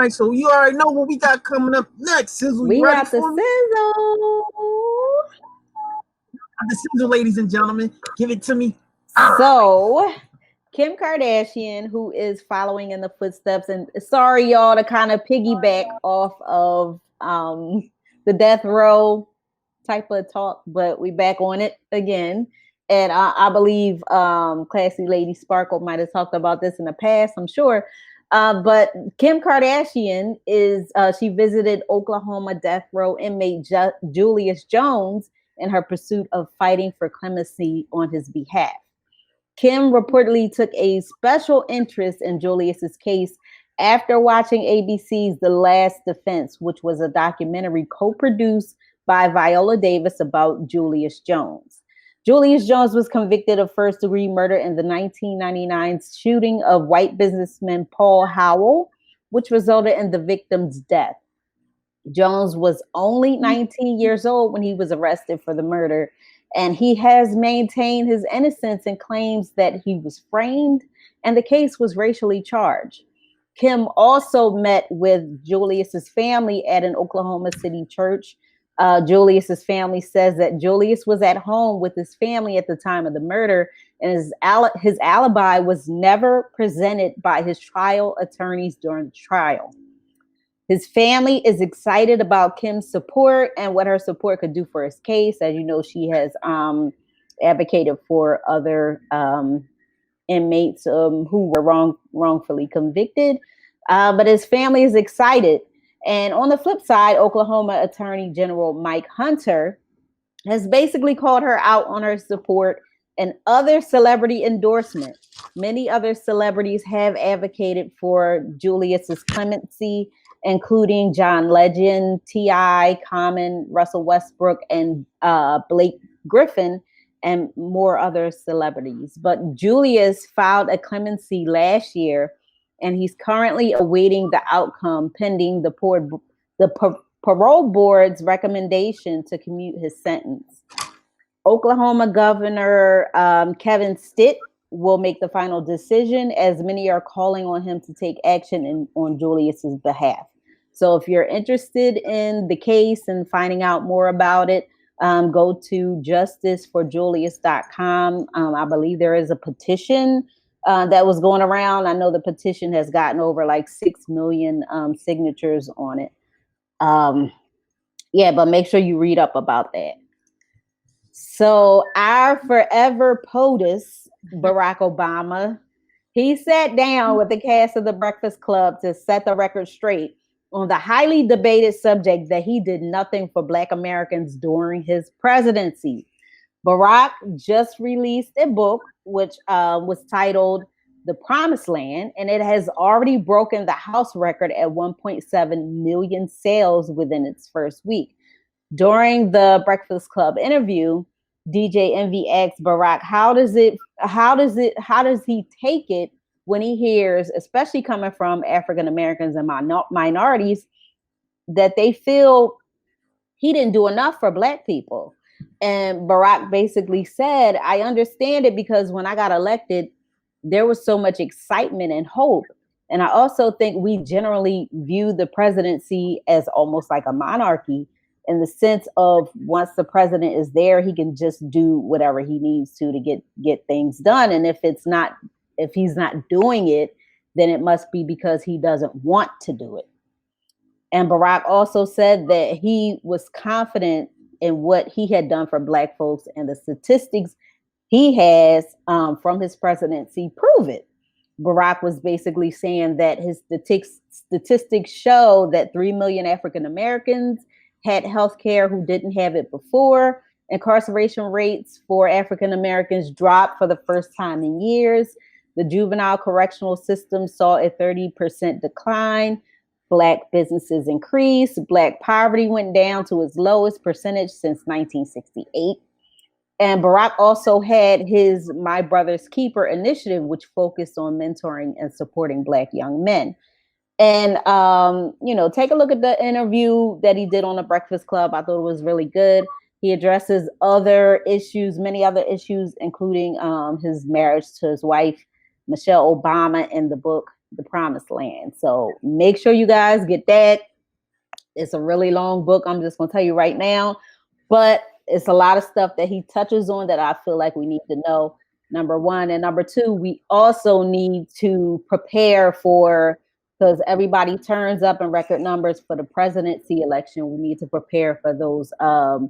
right, so you already know what we got coming up next. Sizzle, you We ready got the for me? sizzle. The sizzle, ladies and gentlemen. Give it to me. So, Kim Kardashian, who is following in the footsteps, and sorry, y'all, to kind of piggyback off of the death row type of talk, but we back on it again. And I believe Classy Lady Sparkle might have talked about this in the past, I'm sure. But Kim Kardashian she visited Oklahoma death row inmate Julius Jones in her pursuit of fighting for clemency on his behalf. Kim reportedly took a special interest in Julius's case after watching ABC's The Last Defense, which was a documentary co-produced by Viola Davis about Julius Jones. Julius Jones was convicted of first-degree murder in the 1999 shooting of white businessman Paul Howell, which resulted in the victim's death. Jones was only 19 years old when he was arrested for the murder, and he has maintained his innocence and claims that he was framed and the case was racially charged. Kim also met with Julius's family at an Oklahoma City church. Julius's family says that Julius was at home with his family at the time of the murder, and his alibi was never presented by his trial attorneys during the trial. His family is excited about Kim's support and what her support could do for his case. As you know, she has advocated for other inmates who were wrongfully convicted. But his family is excited. And on the flip side, Oklahoma Attorney General Mike Hunter has basically called her out on her support and other celebrity endorsement. Many other celebrities have advocated for Julius's clemency, including John Legend, T.I., Common, Russell Westbrook, and Blake Griffin, and more other celebrities. But Julius filed a clemency last year, and he's currently awaiting the outcome pending the parole board's recommendation to commute his sentence. Oklahoma Governor Kevin Stitt will make the final decision, as many are calling on him to take action on Julius's behalf. So if you're interested in the case and finding out more about it, go to justiceforjulius.com. I believe there is a petition that was going around. I know the petition has gotten over like 6 million signatures on it. But make sure you read up about that. So our forever POTUS, Barack Obama, he sat down with the cast of The Breakfast Club to set the record straight on the highly debated subject that he did nothing for Black Americans during his presidency. Barack just released a book which was titled The Promised Land, and it has already broken the house record at 1.7 million sales within its first week. During the Breakfast Club interview, DJ Envy asked Barack, how does he take it when he hears, especially coming from African Americans and minorities, that they feel he didn't do enough for Black people? And Barack basically said, I understand it, because when I got elected, there was so much excitement and hope. And I also think we generally view the presidency as almost like a monarchy, in the sense of once the president is there, he can just do whatever he needs to get things done. And if he's not doing it, then it must be because he doesn't want to do it. And Barack also said that he was confident in what he had done for Black folks, and the statistics he has from his presidency prove it. Barack was basically saying that his statistics show that 3 million African Americans had health care who didn't have it before. Incarceration rates for African Americans dropped for the first time in years. The juvenile correctional system saw a 30% decline. Black businesses increased. Black poverty went down to its lowest percentage since 1968. And Barack also had his My Brother's Keeper initiative, which focused on mentoring and supporting Black young men. And, take a look at the interview that he did on The Breakfast Club. I thought it was really good. He addresses many other issues, including his marriage to his wife, Michelle Obama, in the book the promised land. So make sure you guys get that. It's a really long book. I'm just going to tell you right now, but it's a lot of stuff that he touches on that I feel like we need to know. Number one. And number two, we also need to prepare for, because everybody turns up in record numbers for the presidency election. We need to prepare for those, the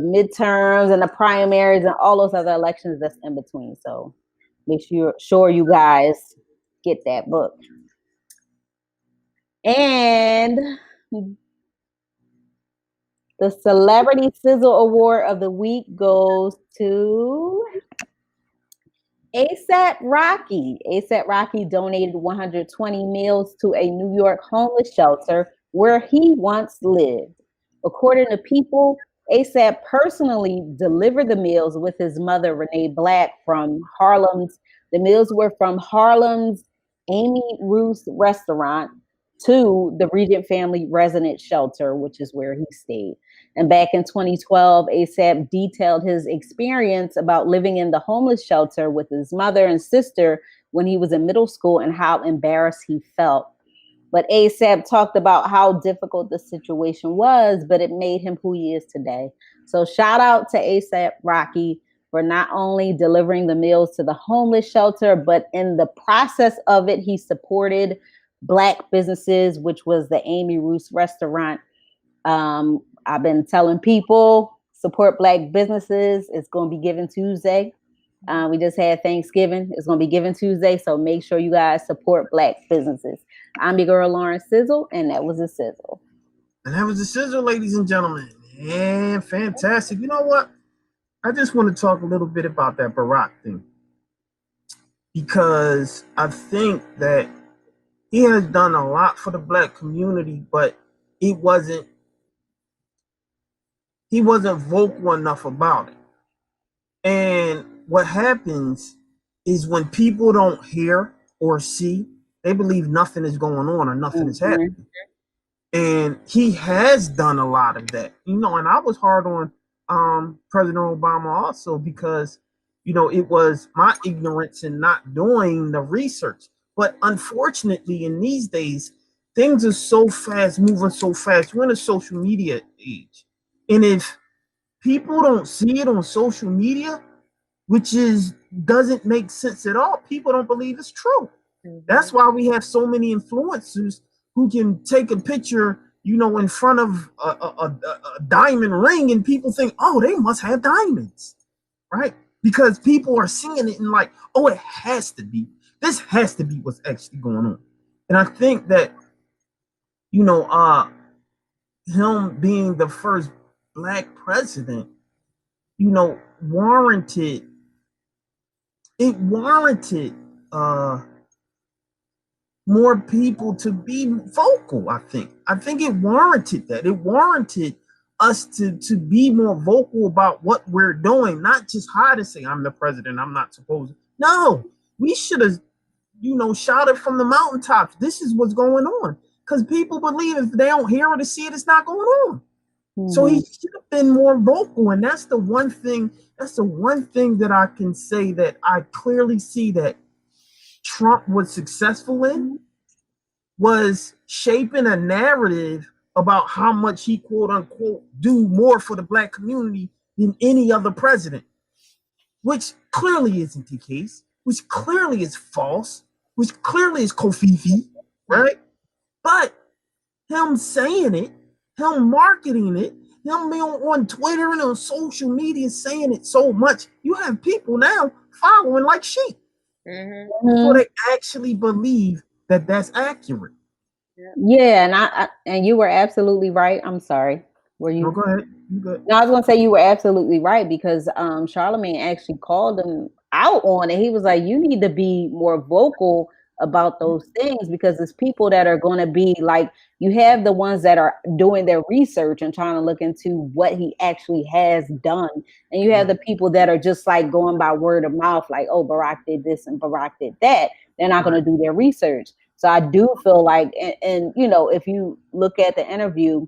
midterms and the primaries and all those other elections that's in between. So make sure you guys get that book. And the Celebrity Sizzle Award of the week goes to ASAP Rocky. ASAP Rocky donated 120 meals to a New York homeless shelter where he once lived. According to People, ASAP personally delivered the meals with his mother, Renee Black, from Harlem's. The meals were from Harlem's Amy Ruth's restaurant to the Regent family resident shelter, which is where he stayed. And back in 2012, ASAP detailed his experience about living in the homeless shelter with his mother and sister when he was in middle school and how embarrassed he felt. But ASAP talked about how difficult the situation was, but it made him who he is today. So shout out to ASAP Rocky for not only delivering the meals to the homeless shelter, but in the process of it, he supported Black businesses, which was the Amy Ruth's restaurant. I've been telling people, support Black businesses. It's going to be Giving Tuesday. We just had Thanksgiving. It's going to be Giving Tuesday. So make sure you guys support Black businesses. I'm your girl, Lauren Sizzle, and that was a sizzle. And that was a sizzle, ladies and gentlemen. Yeah, fantastic. You know what? I just want to talk a little bit about that Barack thing, because I think that he has done a lot for the Black community, but he wasn't vocal enough about it. And what happens is when people don't hear or see, they believe nothing is going on or nothing is happening. And he has done a lot of that, and I was hard on President Obama also, because it was my ignorance in not doing the research. But unfortunately, in these days, things are so fast, moving so fast. We're in a social media age, and if people don't see it on social media, which doesn't make sense at all, people don't believe it's true. That's why we have so many influencers who can take a picture, in front of a diamond ring, and people think, oh, they must have diamonds, right? Because people are seeing it and like, oh, it has to be. This has to be what's actually going on. And I think that, him being the first Black president, warranted more people to be vocal. I think it warranted that. It warranted us to be more vocal about what we're doing, not just hide and say, I'm the president, I'm not supposed to. No, we should have, shouted from the mountaintops. This is what's going on. Because people believe if they don't hear it or see it, it's not going on. So he should have been more vocal. And that's the one thing that I can say that I clearly see that Trump was successful in, was shaping a narrative about how much he, quote unquote, do more for the Black community than any other president, which clearly isn't the case, which clearly is false, which clearly is kofifi, right? But him saying it, him marketing it, him being on Twitter and on social media saying it so much, you have people now following like sheep. So they actually believe that that's accurate. Yeah, and you were absolutely right. I'm sorry. Were you? No, go ahead. You good? No, I was going to say you were absolutely right, because Charlemagne actually called him out on it. He was like, you need to be more vocal about those things, because it's people that are going to be like, you have the ones that are doing their research and trying to look into what he actually has done. And you have the people that are just like going by word of mouth, like, oh, Barack did this and Barack did that. They're not going to do their research. So I do feel like, and if you look at the interview,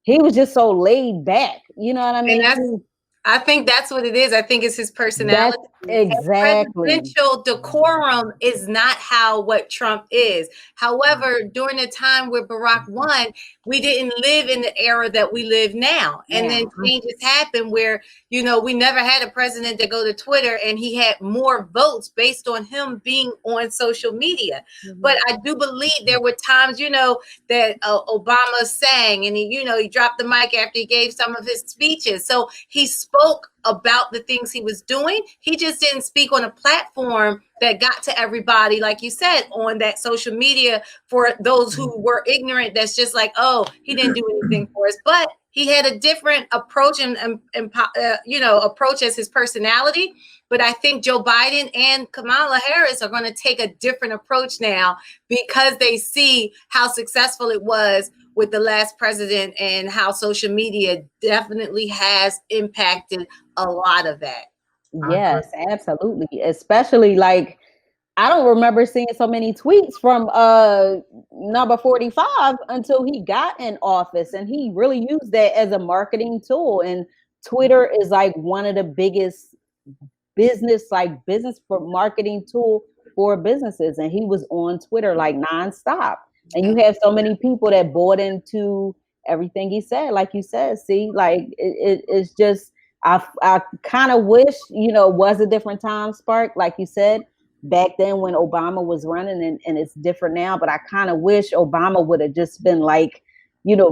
he was just so laid back. You know what I mean? And I think that's what it is. I think it's his personality. Exactly. Presidential decorum is not what Trump is. However, during the time where Barack won, we didn't live in the era that we live now. And then changes happened where, we never had a president that go to Twitter and he had more votes based on him being on social media. But I do believe there were times, that Obama sang and he dropped the mic after he gave some of his speeches. So he spoke about the things he was doing. He just didn't speak on a platform that got to everybody, like you said, on that social media for those who were ignorant. That's just like, oh, he didn't do anything for us. But he had a different approach and approach as his personality. But I think Joe Biden and Kamala Harris are going to take a different approach now because they see how successful it was with the last president and how social media definitely has impacted a lot of that. Yes, absolutely. Especially like, I don't remember seeing so many tweets from number 45 until he got in office, and he really used that as a marketing tool. And Twitter is like one of the biggest business for marketing tool for businesses, and he was on Twitter like nonstop. And you have so many people that bought into everything he said, like you said. See, like it's just I kind of wish it was a different time, Spark, like you said back then when Obama was running, and it's different now. But I kind of wish Obama would have just been like,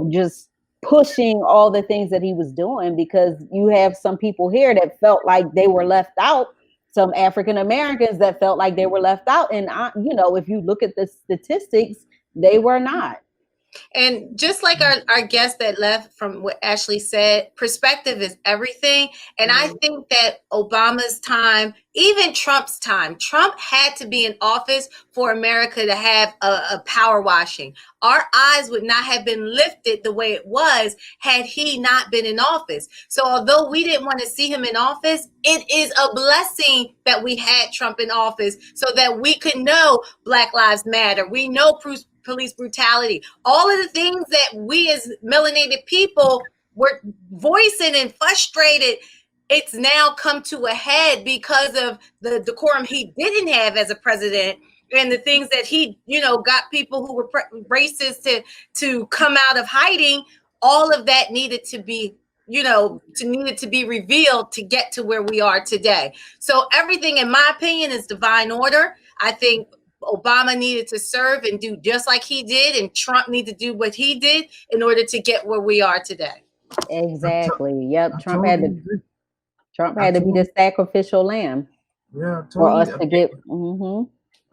just pushing all the things that he was doing, because you have some people here that felt like they were left out, some African Americans that felt like they were left out. And if you look at the statistics, they were not. And just like our guest that left from what Ashley said, perspective is everything. And I think that Obama's time, even Trump's time, Trump had to be in office for America to have a power washing. Our eyes would not have been lifted the way it was had he not been in office. So although we didn't want to see him in office, it is a blessing that we had Trump in office so that we could know Black Lives Matter. We know police brutality, all of the things that we as melanated people were voicing and frustrated. It's now come to a head because of the decorum he didn't have as a president and the things that he, got people who were racist to come out of hiding. All of that needed to be revealed to get to where we are today. So everything, in my opinion, is divine order. I think Obama needed to serve and do just like he did, and Trump needed to do what he did in order to get where we are today. Exactly. Yep. Trump had to be the sacrificial lamb. Yeah, for us to get.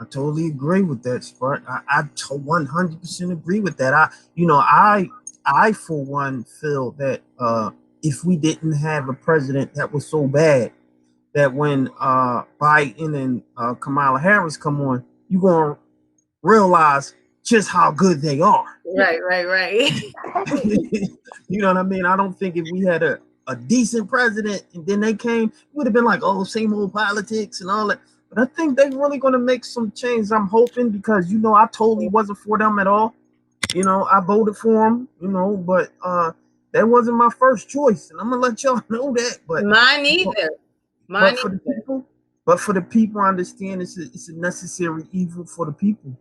I totally agree with that, Spark. I 100% agree with that. I for one feel that if we didn't have a president that was so bad, that when Biden and Kamala Harris come on, you're going to realize just how good they are. Right. You know what I mean? I don't think if we had a decent president and then they came, it would have been like, oh, same old politics and all that. But I think they're really going to make some change. I'm hoping, because, I totally wasn't for them at all. I voted for them, but that wasn't my first choice. And I'm going to let y'all know that. But mine either. But for the people, I understand it's a necessary evil for the people.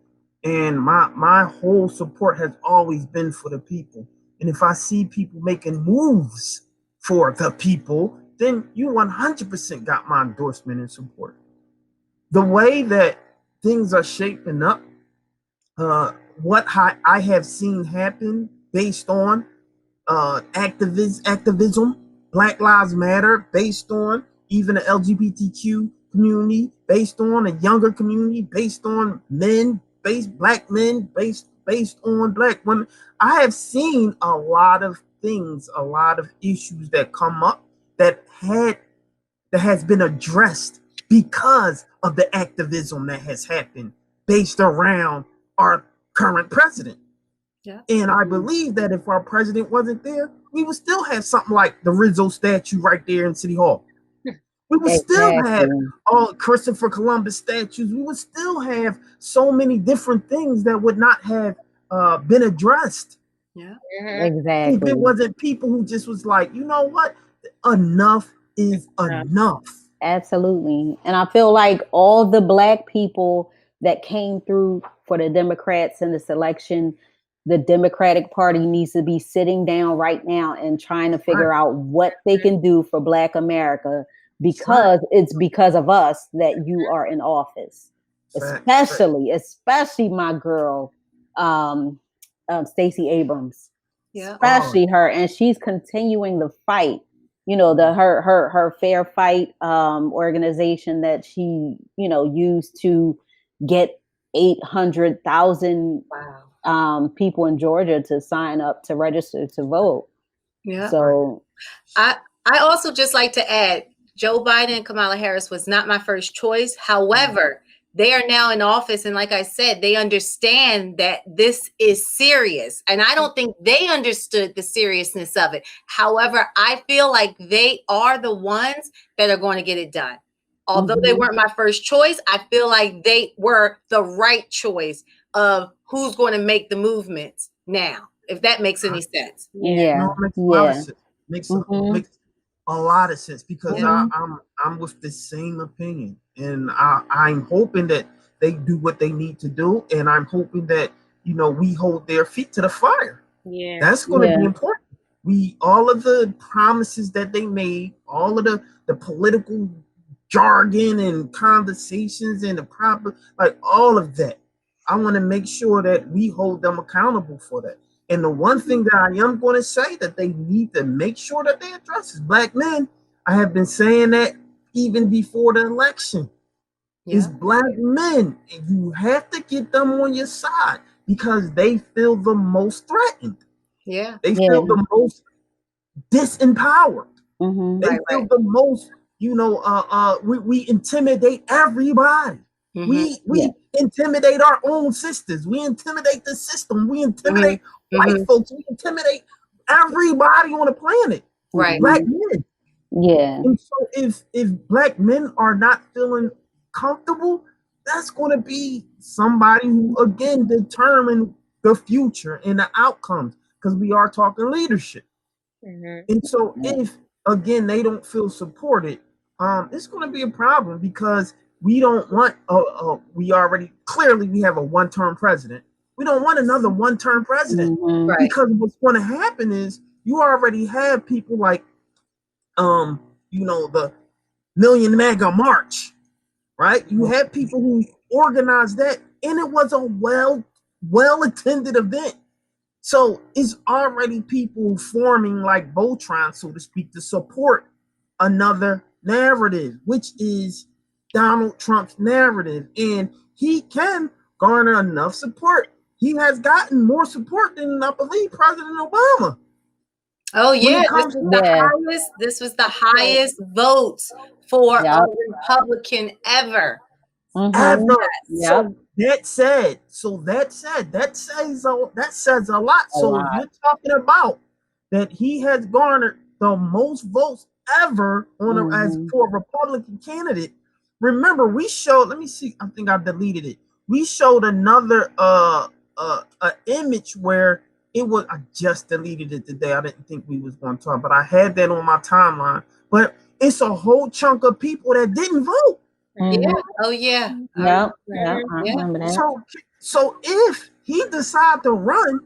And my whole support has always been for the people. And if I see people making moves for the people, then you 100% got my endorsement and support. The way that things are shaping up, what I have seen happen based on activism, Black Lives Matter, based on even the LGBTQ community, based on a younger community, based on black men, based on black women. I have seen a lot of things, a lot of issues that come up that has been addressed because of the activism that has happened based around our current president. Yeah. And I believe that if our president wasn't there, we would still have something like the Rizzo statue right there in City Hall. We would still have all Christopher Columbus statues. We would still have so many different things that would not have been addressed. Yeah, exactly. If it wasn't people who just was like, you know what, enough is enough. Absolutely. And I feel like all the Black people that came through for the Democrats in this election, the Democratic Party needs to be sitting down right now and trying to figure out what they can do for Black America, because it's because of us that you are in office. Especially my girl, Stacey Abrams. Yeah. Especially her. And she's continuing the fight. You know, her Fair Fight organization that she, used to get 800,000 people in Georgia to sign up to register to vote. Yeah. So I also just like to add, Joe Biden and Kamala Harris was not my first choice. However, they are now in office. And like I said, they understand that this is serious. And I don't think they understood the seriousness of it. However, I feel like they are the ones that are going to get it done. Although they weren't my first choice, I feel like they were the right choice of who's going to make the movements now, if that makes any sense. Yeah. No, it makes a lot of sense. Makes a lot of sense, because I'm with the same opinion, and I'm hoping that they do what they need to do, and I'm hoping that we hold their feet to the fire. Yeah, that's going to be important. All of the promises that they made, all of the political jargon and conversations and the proper, like all of that, I want to make sure that we hold them accountable for that. And the one thing that I am going to say that they need to make sure that they address is Black men. I have been saying that even before the election. Is Black men. And you have to get them on your side, because they feel the most threatened. Yeah. They feel the most disempowered. They feel the most, we intimidate everybody. We intimidate our own sisters. We intimidate the system. We intimidate white folks. We intimidate everybody on the planet. Black men. Yeah. And so if Black men are not feeling comfortable, that's going to be somebody who, again, determine the future and the outcomes, because we are talking leadership. And so if, again, they don't feel supported, it's going to be a problem, because we don't want, we have a one-term president. We don't want another one-term president, because what's going to happen is you already have people like, the Million MAGA March, right? You had people who organized that, and it was a well-attended event. So it's already people forming like Voltron, so to speak, to support another narrative, which is Donald Trump's narrative. And he can garner enough support. He has gotten more support than, I believe, President Obama. Oh, yeah. This was the highest votes for a Republican ever. Ever. So that says a lot. So if you're talking about that he has garnered the most votes ever as for a Republican candidate, remember we showed, let me see, I think I deleted it. We showed another image where it was, I just deleted it today. I didn't think we was going to talk, but I had that on my timeline. But it's a whole chunk of people that didn't vote. Yeah. Oh, yeah. I remember that. So if he decided to run,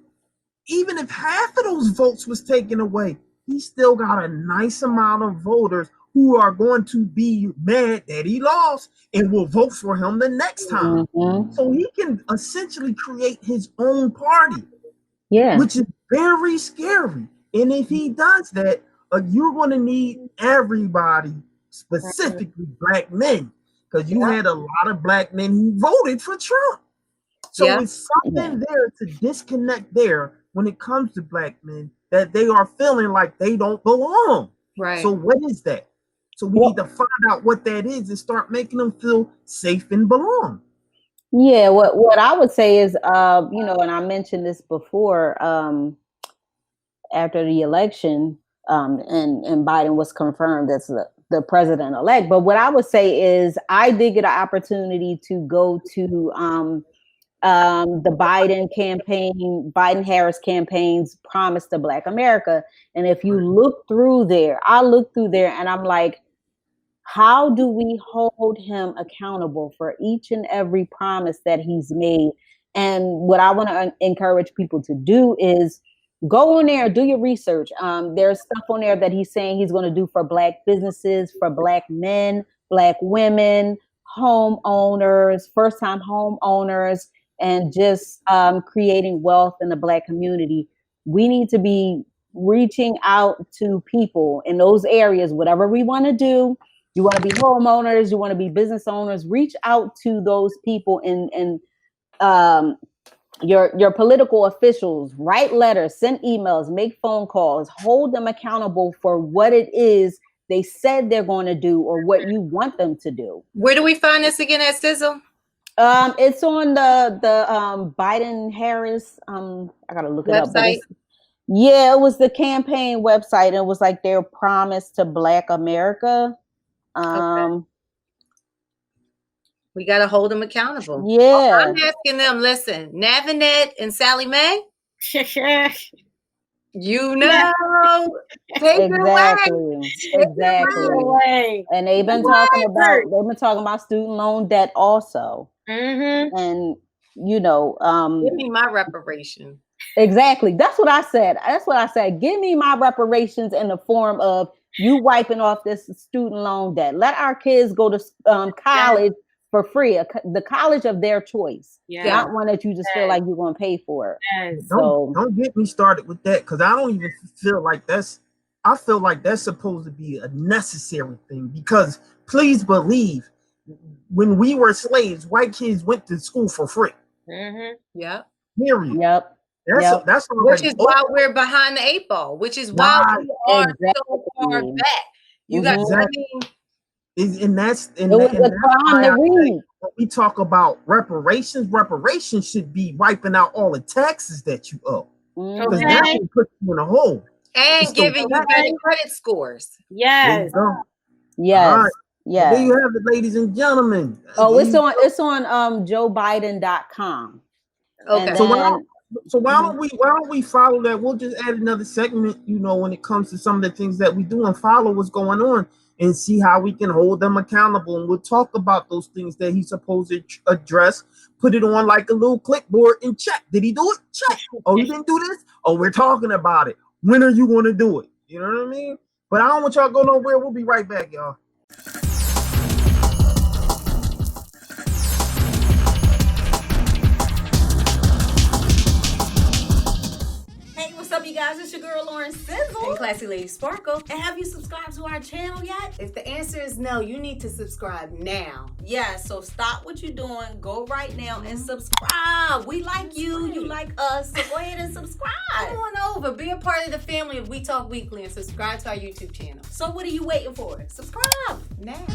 even if half of those votes was taken away, he still got a nice amount of voters who are going to be mad that he lost and will vote for him the next time. So he can essentially create his own party. Which is very scary. And if he does that, you're going to need everybody, specifically Black men, because you had a lot of Black men who voted for Trump. So it's something there to disconnect there when it comes to Black men, that they are feeling like they don't belong. Right. So what is that? So we need to find out what that is and start making them feel safe and belong. Yeah, what I would say is, and I mentioned this before, after the election, and Biden was confirmed as the president-elect. But what I would say is, I did get an opportunity to go to the Biden-Harris campaign's Promise to Black America. And if you look through there, I looked through there and I'm like, How do we hold him accountable for each and every promise that he's made? And what I want to encourage people to do is go on there, do your research. There's stuff on there that he's saying he's going to do for Black businesses, for Black men, Black women, homeowners, first-time homeowners, and just creating wealth in the Black community. We need to be reaching out to people in those areas, whatever we want to do. You want to be homeowners, you want to be business owners, reach out to those people and your political officials, write letters, send emails, make phone calls, hold them accountable for what it is they said they're going to do or what you want them to do. Where do we find this again at Sizzle? It's on the Biden Harris. I gotta look it up. Website? Yeah, it was the campaign website. It was like their promise to Black America. Okay. We got to hold them accountable. Yeah. I'm asking them, listen, Navinette and Sally Mae, you know, take it away. Exactly. And they've been talking about student loan debt also. Mm-hmm. And you know, give me my reparation. Exactly. That's what I said. Give me my reparations in the form of you wiping off this student loan debt. Let our kids go to college for free, the college of their choice. Not one that you just feel like you're going to pay for. So don't get me started with that, because I don't even feel like I feel like that's supposed to be a necessary thing, because please believe, when we were slaves, white kids went to school for free. Mm-hmm. Yep. Period. Yep. That's which is why we're behind the 8 ball, which is why we are so far back. You got and that's it was a crime to read. When we talk about reparations should be wiping out all the taxes that you owe. Because that will put you in a hole. And giving you better credit scores. Yes. Yes. Right. Yeah. There you have it, ladies and gentlemen. Oh, it's on joebiden.com. Okay. So why don't we follow that? We'll just add another segment, when it comes to some of the things that we do, and follow what's going on and see how we can hold them accountable. And we'll talk about those things that he's supposed to address, put it on like a little clipboard and check. Did he do it? Check. Oh, you didn't do this? Oh, we're talking about it. When are you going to do it? You know what I mean? But I don't want y'all to go nowhere. We'll be right back, y'all. You guys, it's your girl Lauren Sizzle and Classy Lady Sparkle. And have you subscribed to our channel yet? If the answer is no, you need to subscribe now. Yeah, so stop what you're doing, go right now and subscribe. We like you, you like us, so go ahead and subscribe. Come on over, be a part of the family of We Talk Weekly and subscribe to our YouTube channel. So what are you waiting for? Subscribe now.